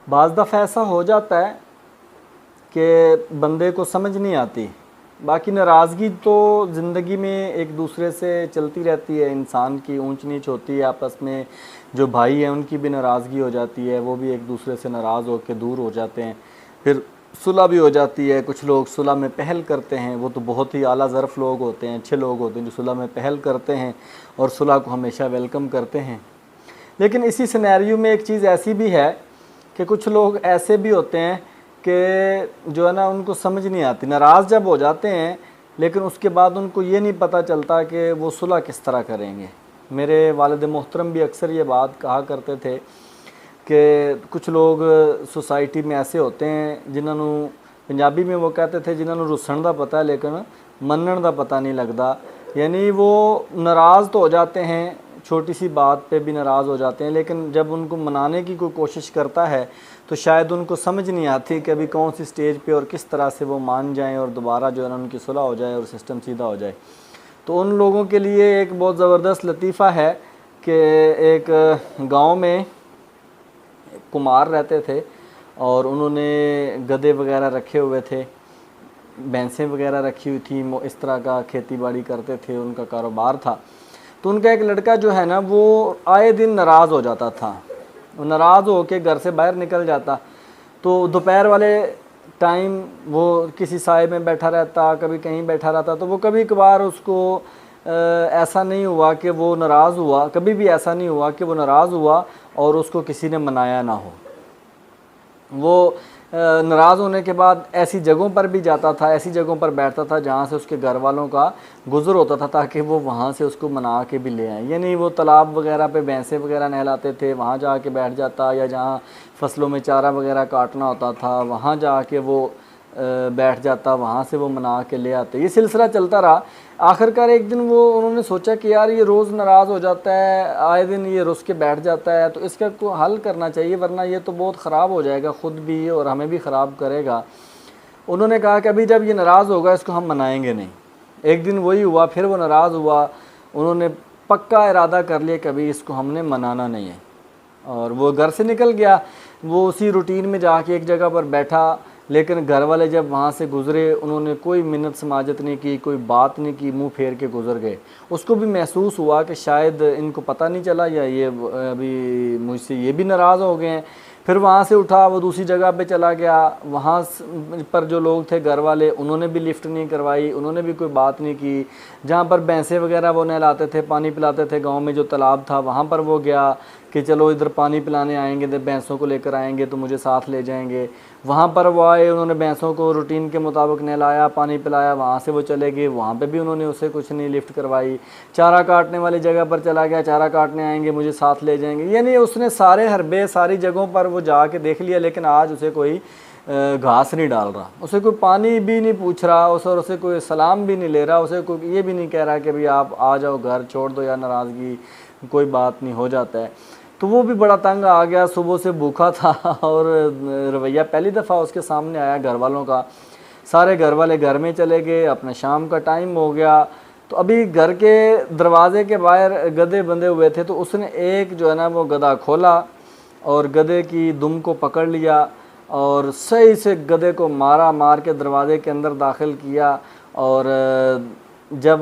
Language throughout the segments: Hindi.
बाज़ दफ़ा ऐसा हो जाता है कि बंदे को समझ नहीं आती। बाकी नाराज़गी तो ज़िंदगी में एक दूसरे से चलती रहती है, इंसान की ऊंच नीच होती है, आपस में जो भाई हैं उनकी भी नाराज़गी हो जाती है, वो भी एक दूसरे से नाराज़ होकर दूर हो जाते हैं। फिर सुलह भी हो जाती है, कुछ लोग सुलह में पहल करते हैं, वो तो बहुत ही आला ज़रफ़ लोग होते हैं, अच्छे लोग होते हैं जो सुलह में पहल करते हैं और सुलह को हमेशा वेलकम करते हैं। लेकिन इसी सिनेरियो में एक चीज़ ऐसी भी है कि कुछ लोग ऐसे भी होते हैं कि जो है ना उनको समझ नहीं आती, नाराज़ जब हो जाते हैं लेकिन उसके बाद उनको ये नहीं पता चलता कि वो सुलह किस तरह करेंगे। मेरे वालिद मोहतरम भी अक्सर ये बात कहा करते थे कि कुछ लोग सोसाइटी में ऐसे होते हैं जिन्होंने, पंजाबी में वो कहते थे, जिन्होंने रुसन का पता है लेकिन मनण का पता नहीं लगता। यानी वो नाराज़ तो हो जाते हैं, छोटी सी बात पे भी नाराज़ हो जाते हैं, लेकिन जब उनको मनाने की कोई कोशिश करता है तो शायद उनको समझ नहीं आती कि अभी कौन सी स्टेज पे और किस तरह से वो मान जाएं और दोबारा जो है ना उनकी सुलह हो जाए और सिस्टम सीधा हो जाए। तो उन लोगों के लिए एक बहुत ज़बरदस्त लतीफ़ा है कि एक गांव में कुमार रहते थे और उन्होंने गधे वगैरह रखे हुए थे, भैंसें वगैरह रखी हुई थी, इस तरह का खेती बाड़ी करते थे, उनका कारोबार था। तो उनका एक लड़का जो है ना वो आए दिन नाराज़ हो जाता था, वो नाराज़ हो के घर से बाहर निकल जाता। तो दोपहर वाले टाइम वो किसी साए में बैठा रहता, कभी कहीं बैठा रहता। तो वो कभी कभार उसको ऐसा नहीं हुआ कि वो नाराज़ हुआ, कभी भी ऐसा नहीं हुआ कि वो नाराज़ हुआ और उसको किसी ने मनाया ना हो। वो नाराज़ होने के बाद ऐसी जगहों पर भी जाता था, ऐसी जगहों पर बैठता था जहाँ से उसके घर वालों का गुज़र होता था, ताकि वो वहाँ से उसको मना के भी ले आए। यानी वो तालाब वगैरह पे भैंसें वगैरह नहलाते थे, वहाँ जा के बैठ जाता, या जहाँ फसलों में चारा वगैरह काटना होता था वहाँ जा के वो बैठ जाता, वहाँ से वो मना के ले आते। ये सिलसिला चलता रहा। आखिरकार एक दिन वो उन्होंने सोचा कि यार ये रोज़ नाराज़ हो जाता है, आए दिन ये रुस के बैठ जाता है, तो इसका को हल करना चाहिए, वरना ये तो बहुत ख़राब हो जाएगा, ख़ुद भी और हमें भी ख़राब करेगा। उन्होंने कहा कि अभी जब ये नाराज़ होगा इसको हम मनाएंगे नहीं। एक दिन वही हुआ, फिर वो नाराज़ हुआ, उन्होंने पक्का इरादा कर लिया कभी इसको हमने मनाना नहीं है, और वो घर से निकल गया। वो उसी रूटीन में जाके एक जगह पर बैठा, लेकिन घर वाले जब वहाँ से गुज़रे उन्होंने कोई मिन्नत समाजत नहीं की, कोई बात नहीं की, मुंह फेर के गुज़र गए। उसको भी महसूस हुआ कि शायद इनको पता नहीं चला या ये अभी मुझसे ये भी नाराज़ हो गए हैं। फिर वहाँ से उठा, वो दूसरी जगह पे चला गया। वहाँ पर जो लोग थे घर वाले, उन्होंने भी लिफ्ट नहीं करवाई, उन्होंने भी कोई बात नहीं की। जहाँ पर भैंसें वगैरह वो नहलाते थे, पानी पिलाते थे, गांव में जो तालाब था वहाँ पर वो गया कि चलो इधर पानी पिलाने आएंगे, तो भैंसों को लेकर आएंगे तो मुझे साथ ले जाएंगे। वहाँ पर वो आए, उन्होंने भैंसों को रूटीन के मुताबिक नहलाया, पानी पिलाया, वहाँ से वो चले गए। वहाँ पे भी उन्होंने उससे कुछ नहीं लिफ्ट करवाई। चारा काटने वाली जगह पर चला गया, चारा काटने आएंगे मुझे साथ ले जाएंगे। यानी उसने सारे हरबे सारी जगहों पर वो जाके देख लिया, लेकिन आज उसे कोई घास नहीं डाल रहा, उसे कोई पानी भी नहीं पूछ रहा, उसे कोई सलाम भी नहीं ले रहा, उसे कोई ये भी नहीं कह रहा कि भाई आप आ जाओ, घर छोड़ दो या नाराज़गी कोई बात नहीं, हो जाता है। तो वो भी बड़ा तंग आ गया, सुबह से भूखा था और रवैया पहली दफ़ा उसके सामने आया घर वालों का। सारे घर वाले घर में चले गए, अपना शाम का टाइम हो गया। तो अभी घर के दरवाजे के बाहर गधे बंधे हुए थे, तो उसने एक जो है ना वो गधा खोला और गधे की दुम को पकड़ लिया और सही से गधे को मार के दरवाजे के अंदर दाखिल किया। और जब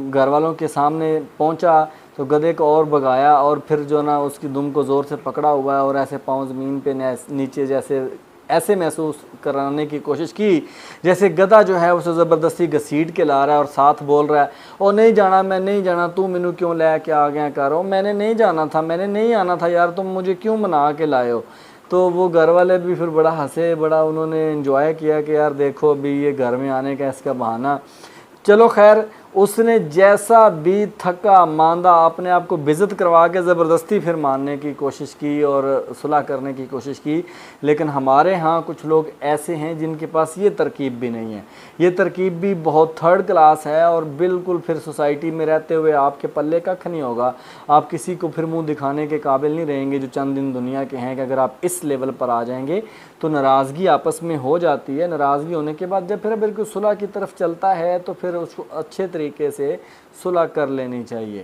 घर वालों के सामने पहुंचा तो गधे को और भगाया और फिर जो ना उसकी दुम को ज़ोर से पकड़ा हुआ है और ऐसे पाँव ज़मीन पे नीचे जैसे ऐसे महसूस कराने की कोशिश की जैसे गधा जो है उसे ज़बरदस्ती घसीट के ला रहा है और साथ बोल रहा है, ओ नहीं जाना, मैं नहीं जाना, तू मैनू क्यों लै के आ गया करो, मैंने नहीं जाना था, मैंने नहीं आना था यार, तुम मुझे क्यों मना के लाए हो। तो वो घर वाले भी फिर बड़ा हंसे, बड़ा उन्होंने एंजॉय किया कि यार देखो अभी ये घर में आने का इसका बहाना। चलो खैर, उसने जैसा भी थका मांदा अपने आप को बेइज्जत करवा के ज़बरदस्ती फिर मानने की कोशिश की और सुलह करने की कोशिश की। लेकिन हमारे यहाँ कुछ लोग ऐसे हैं जिनके पास ये तरकीब भी नहीं है, ये तरकीब भी बहुत थर्ड क्लास है और बिल्कुल फिर सोसाइटी में रहते हुए आपके पल्ले कख नहीं होगा, आप किसी को फिर मुंह दिखाने के काबिल नहीं रहेंगे जो चंद दिन दुनिया के हैं। कि अगर आप इस लेवल पर आ जाएंगे तो नाराज़गी आपस में हो जाती है। नाराज़गी होने के बाद जब फिर बिल्कुल सुलह की तरफ चलता है तो फिर उसको अच्छे तरीके से सुलह कर लेनी चाहिए।